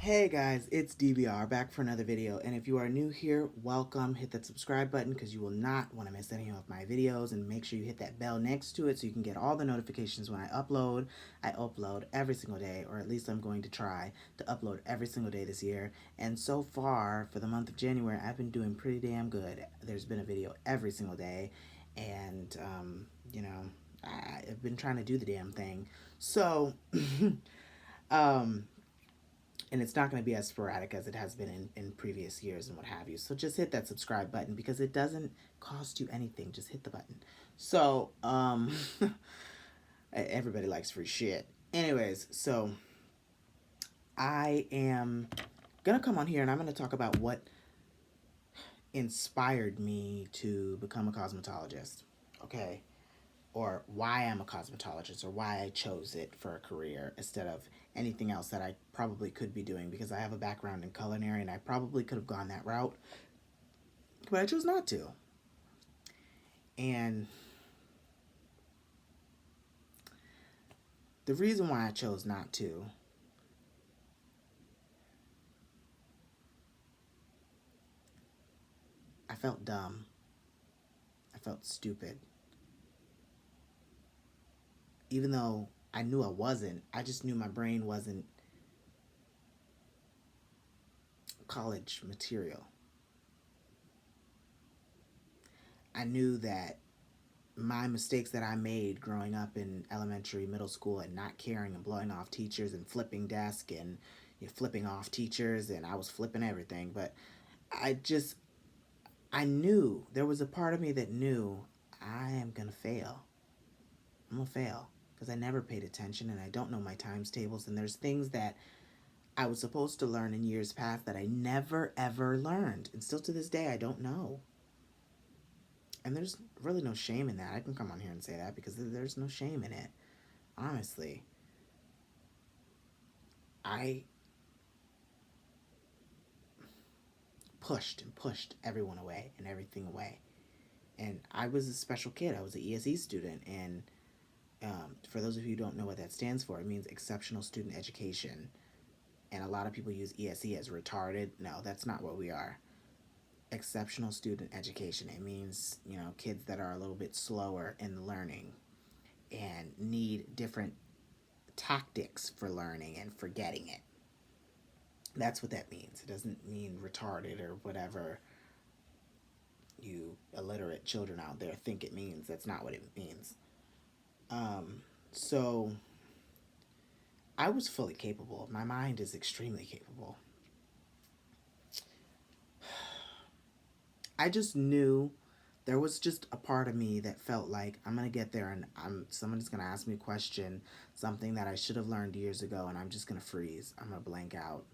Hey guys, it's DBR back for another video, and if you are new here, welcome. Hit that subscribe button because you will not want to miss any of my videos, and make sure you hit that bell next to it so you can get all the notifications when I upload. I upload every single day, or at least I'm going to try to upload every single day this year, and so far for the month of January I've been doing pretty damn good. There's been a video every single day, and I've been trying to do the damn thing. So um and it's not going to be as sporadic as it has been in previous years and what have you. So just hit that subscribe button because it doesn't cost you anything. Just hit the button. So, everybody likes free shit. Anyways, so I am going to come on here and I'm going to talk about what inspired me to become a cosmetologist. Okay. Or why I'm a cosmetologist or why I chose it for a career instead of anything else that I probably could be doing, because I have a background in culinary and I probably could have gone that route, but I chose not to. And the reason why I chose not to, I felt dumb. I felt stupid. Even though I knew I wasn't, I just knew my brain wasn't college material. I knew that my mistakes that I made growing up in elementary, middle school, and not caring and blowing off teachers and flipping desk and flipping off teachers, and I was flipping everything. But I just, I knew there was a part of me that knew I am going to fail. I'm going to fail because I never paid attention and I don't know my times tables. And there's things that I was supposed to learn in years past that I never ever learned. And still to this day, I don't know. And there's really no shame in that. I can come on here and say that because there's no shame in it. Honestly, I pushed and pushed everyone away and everything away. And I was a special kid. I was an ESE student. And for those of you who don't know what that stands for, it means Exceptional Student Education. And a lot of people use ESE as retarded. No, that's not what we are. Exceptional Student Education. It means, kids that are a little bit slower in learning and need different tactics for learning and for getting it. That's what that means. It doesn't mean retarded or whatever you illiterate children out there think it means. That's not what it means. So I was fully capable. My mind is extremely capable. I just knew there was just a part of me that felt like I'm gonna get there and someone's gonna ask me a question, something that I should have learned years ago, and I'm just gonna freeze. I'm gonna blank out,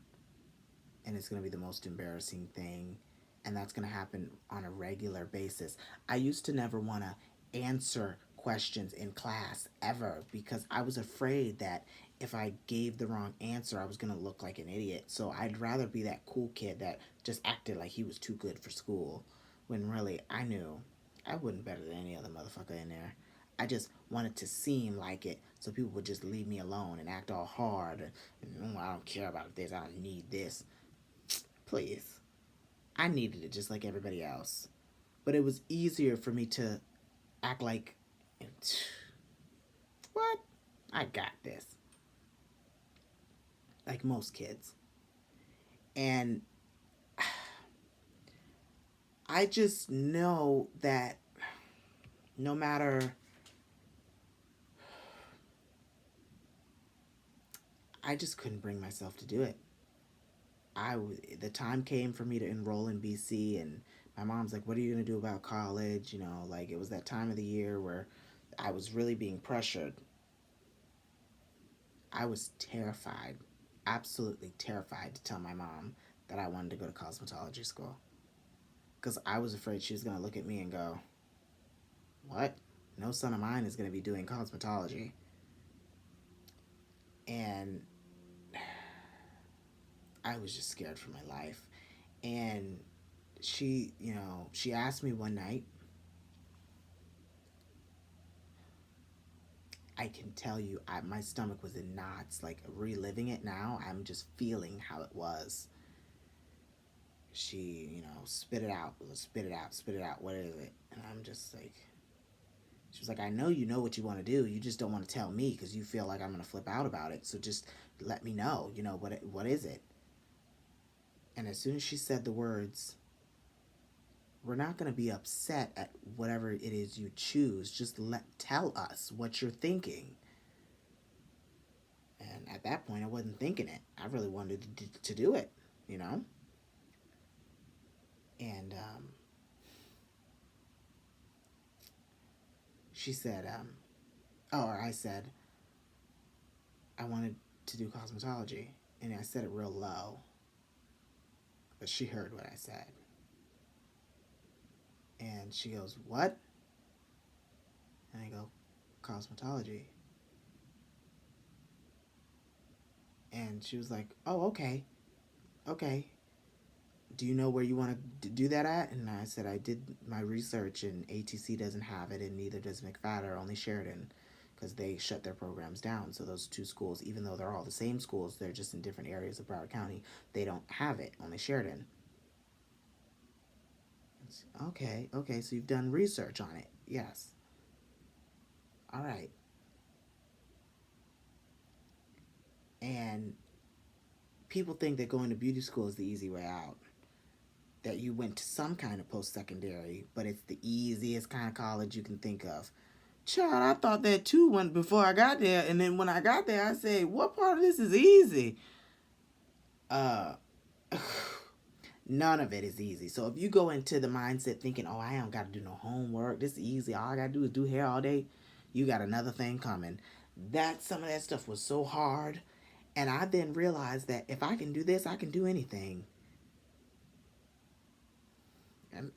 and it's gonna be the most embarrassing thing, and that's gonna happen on a regular basis. I used to never want to answer questions in class ever because I was afraid that if I gave the wrong answer, I was gonna look like an idiot. So I'd rather be that cool kid that just acted like he was too good for school, when really I knew I wasn't better than any other motherfucker in there. I just wanted to seem like it so people would just leave me alone and act all hard. And, I don't care about this, I don't need this. Please. I needed it just like everybody else. But it was easier for me to act like, what? I got this. Like most kids. And I just know that no matter, I just couldn't bring myself to do it. The time came for me to enroll in BC, and my mom's like, what are you going to do about college? Like, it was that time of the year where I was really being pressured. I was terrified, absolutely terrified to tell my mom that I wanted to go to cosmetology school, because I was afraid she was going to look at me and go, what? No son of mine is going to be doing cosmetology. And I was just scared for my life. And she asked me one night. I can tell you, my stomach was in knots. Like reliving it now, I'm just feeling how it was. She, spit it out, spit it out, spit it out. What is it? And I'm just like, she was like, I know you know what you want to do. You just don't want to tell me because you feel like I'm gonna flip out about it. So just let me know. What is it? And as soon as she said the words, we're not gonna be upset at whatever it is you choose. Just tell us what you're thinking. And at that point, I wasn't thinking it. I really wanted to do it, you know. And she said, or I said, I wanted to do cosmetology. And I said it real low, but she heard what I said. And she goes, what? And I go, cosmetology. And she was like, oh, okay, okay. Do you know where you want to do that at? And I said, I did my research, and ATC doesn't have it, and neither does McFadder, only Sheridan, because they shut their programs down. So those two schools, even though they're all the same schools, they're just in different areas of Broward County, they don't have it, only Sheridan. Okay, okay, so you've done research on it. Yes. All right. And people think that going to beauty school is the easy way out. That you went to some kind of post secondary, but it's the easiest kind of college you can think of. Child, I thought that too when before I got there, and then when I got there, I said, "What part of this is easy?" Uh, none of it is easy. So if you go into the mindset thinking, "Oh, I don't got to do no homework. This is easy. All I got to do is do hair all day," you got another thing coming. Some of that stuff was so hard, and I then realized that if I can do this, I can do anything. And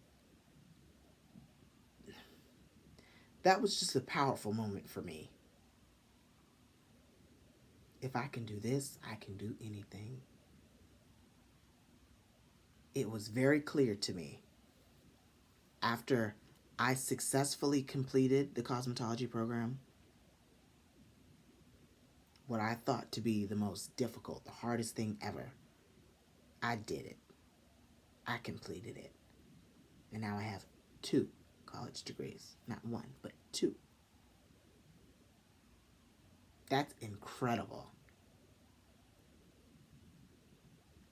that was just a powerful moment for me. If I can do this, I can do anything. It was very clear to me after I successfully completed the cosmetology program what I thought to be the most difficult, the hardest thing ever. I did it. I completed it. And now I have 2 college degrees. Not 1, but 2. That's incredible.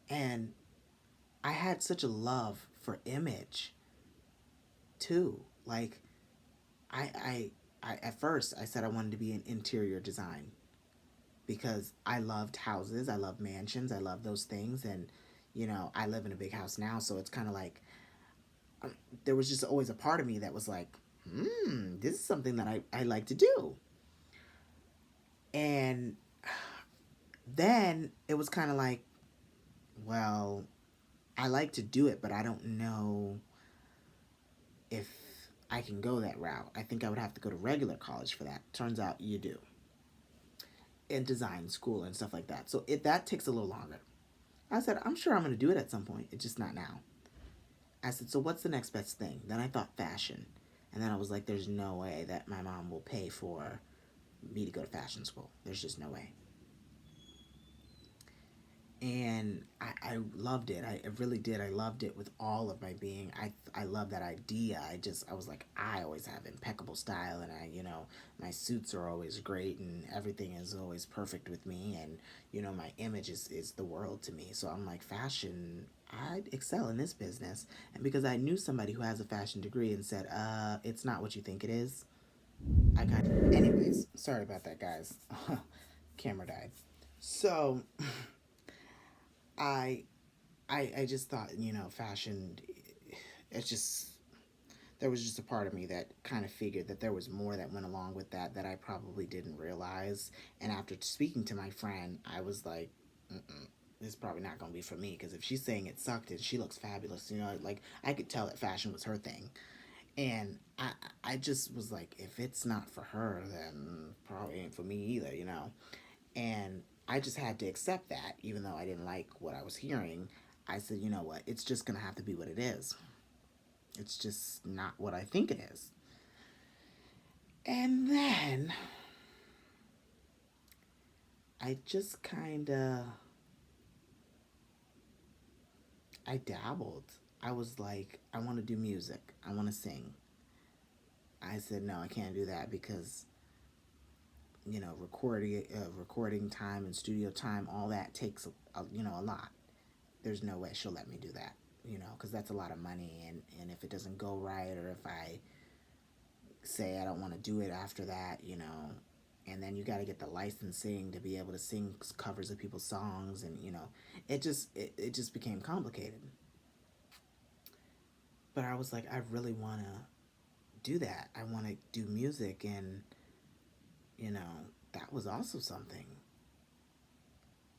And I had such a love for image too. Like I at first I said I wanted to be in interior design because I loved houses, I love mansions, I love those things, and I live in a big house now, so it's kind of like there was just always a part of me that was like, this is something that I like to do. And then it was kind of like, well, I like to do it, but I don't know if I can go that route. I think I would have to go to regular college for that. Turns out you do. In design school and stuff like that. So that takes a little longer. I said, I'm sure I'm going to do it at some point. It's just not now. I said, so what's the next best thing? Then I thought fashion. And then I was like, there's no way that my mom will pay for me to go to fashion school. There's just no way. And I loved it. I really did. I loved it with all of my being. I love that idea. I was like, I always have impeccable style, and my suits are always great, and everything is always perfect with me, and my image is the world to me. So I'm like, fashion, I'd excel in this business. And because I knew somebody who has a fashion degree and said, it's not what you think it is. Anyways, sorry about that, guys. Camera died. So I I just thought, fashion, it's just, there was just a part of me that kind of figured that there was more that went along with that I probably didn't realize. And after speaking to my friend, I was like, this is probably not going to be for me, because if she's saying it sucked and she looks fabulous, like I could tell that fashion was her thing. And I just was like, if it's not for her, then probably ain't for me either. And I just had to accept that, even though I didn't like what I was hearing. I said, you know what, it's just going to have to be what it is. It's just not what I think it is. And then I just kind of, I dabbled. I was like, I want to do music. I want to sing. I said, no, I can't do that because, recording time and studio time, all that takes, a lot. There's no way she'll let me do that, because that's a lot of money. And if it doesn't go right, or if I say I don't want to do it after that, and then you got to get the licensing to be able to sing covers of people's songs, and it just became complicated. But I was like, I really want to do that. I want to do music, and you know that was also something.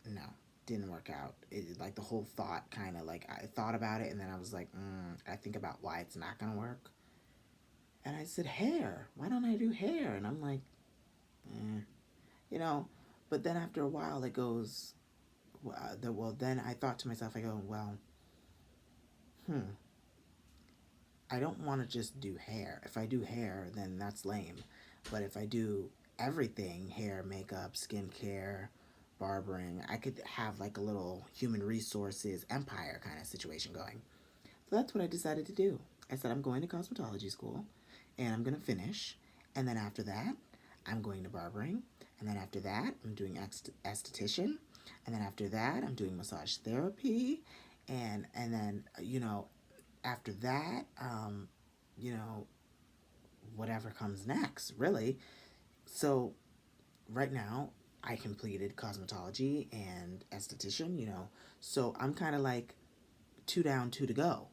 No, didn't work out. Like the whole thought, kind of like, I thought about it, and then I was like, I think about why it's not gonna work, and I said hair. Why don't I do hair? And I'm like, eh, you know. But then after a while, it goes. Then I thought to myself, I go, well, hmm, I don't want to just do hair. If I do hair, then that's lame. But if I do everything, hair, makeup, skincare, barbering, I could have like a little human resources empire kind of situation going. So that's what I decided to do. I said, I'm going to cosmetology school and I'm going to finish. And then after that, I'm going to barbering. And then after that, I'm doing esthetician. And then after that, I'm doing massage therapy. And then, after that, you know, whatever comes next, really. So right now, I completed cosmetology and esthetician. So I'm kind of like two down, two to go.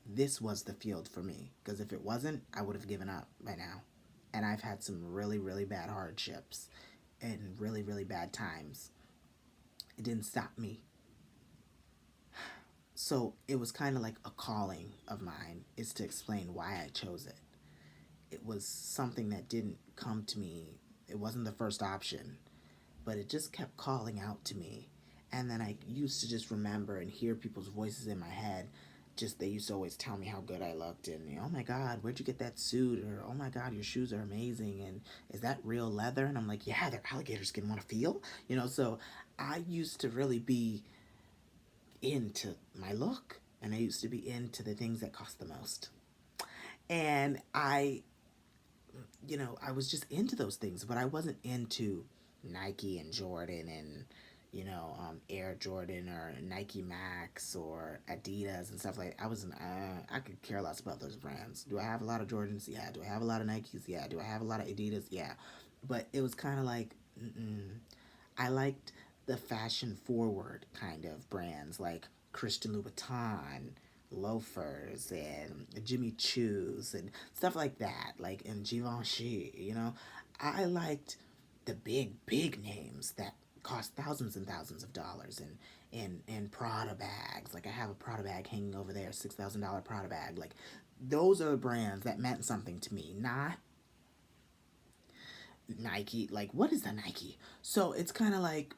This was the field for me, because if it wasn't, I would have given up by now. And I've had some really, really bad hardships and really, really bad times. It didn't stop me. So it was kind of like a calling of mine, is to explain why I chose it. It was something that didn't come to me. It wasn't the first option, but it just kept calling out to me. And then I used to just remember and hear people's voices in my head. Just, they used to always tell me how good I looked, and oh my God, where'd you get that suit? Or oh my God, your shoes are amazing, and is that real leather? And I'm like, yeah, they're alligator skin. Want to feel? So I used to really be into my look, and I used to be into the things that cost the most. And I was just into those things, but I wasn't into Nike and Jordan and Air Jordan or Nike Max or Adidas and stuff like that. I could care less about those brands. Do I have a lot of Jordans? Yeah. Do I have a lot of Nikes? Yeah. Do I have a lot of Adidas? Yeah. But it was kind of like, I liked the fashion forward kind of brands like Christian Louboutin, loafers, and Jimmy Choo's and stuff like that, like and Givenchy. I liked the big names that cost thousands and thousands of dollars, and Prada bags. Like I have a Prada bag hanging over there, $6,000 Prada bag. Like those are the brands that meant something to me, not Nike. Like what is a Nike? So it's kind of like,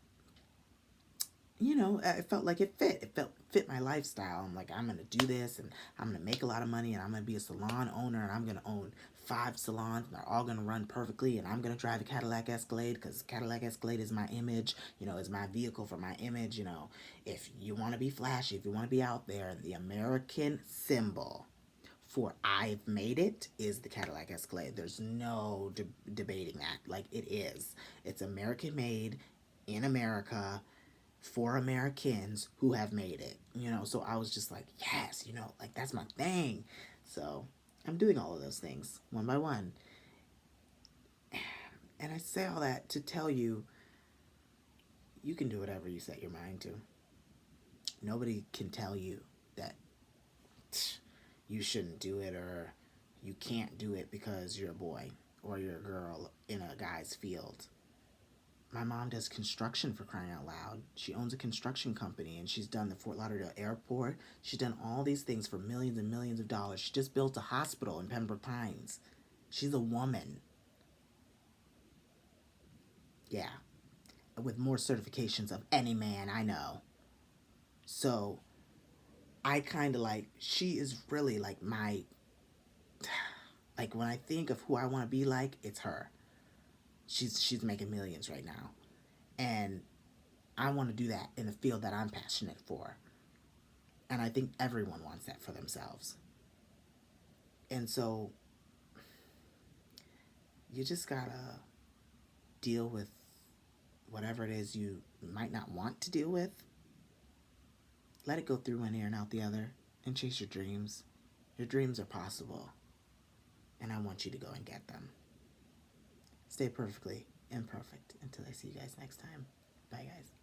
it felt like it fit. It felt fit my lifestyle. I'm like, I'm gonna do this, and I'm gonna make a lot of money, and I'm gonna be a salon owner, and I'm gonna own 5 salons, and they're all gonna run perfectly, and I'm gonna drive a Cadillac Escalade because Cadillac Escalade is my image. Is my vehicle for my image. If you want to be flashy, if you want to be out there, the American symbol for I've made it is the Cadillac Escalade. There's no debating that. Like it is. It's American made in America for Americans who have made it. So I was just like, yes, like that's my thing. So I'm doing all of those things one by one. And I say all that to tell you, you can do whatever you set your mind to. Nobody can tell you that you shouldn't do it, or you can't do it because you're a boy or you're a girl in a guy's field. My mom does construction, for crying out loud. She owns a construction company, and she's done the Fort Lauderdale airport. She's done all these things for millions and millions of dollars. She just built a hospital in Pembroke Pines. She's a woman. Yeah. With more certifications of any man I know. So I kind of like, she is really like like when I think of who I want to be like, it's her. She's making millions right now. And I want to do that in a field that I'm passionate for. And I think everyone wants that for themselves. And so you just gotta deal with whatever it is you might not want to deal with. Let it go through one ear and out the other and chase your dreams. Your dreams are possible. And I want you to go and get them. Stay perfectly imperfect until I see you guys next time. Bye, guys.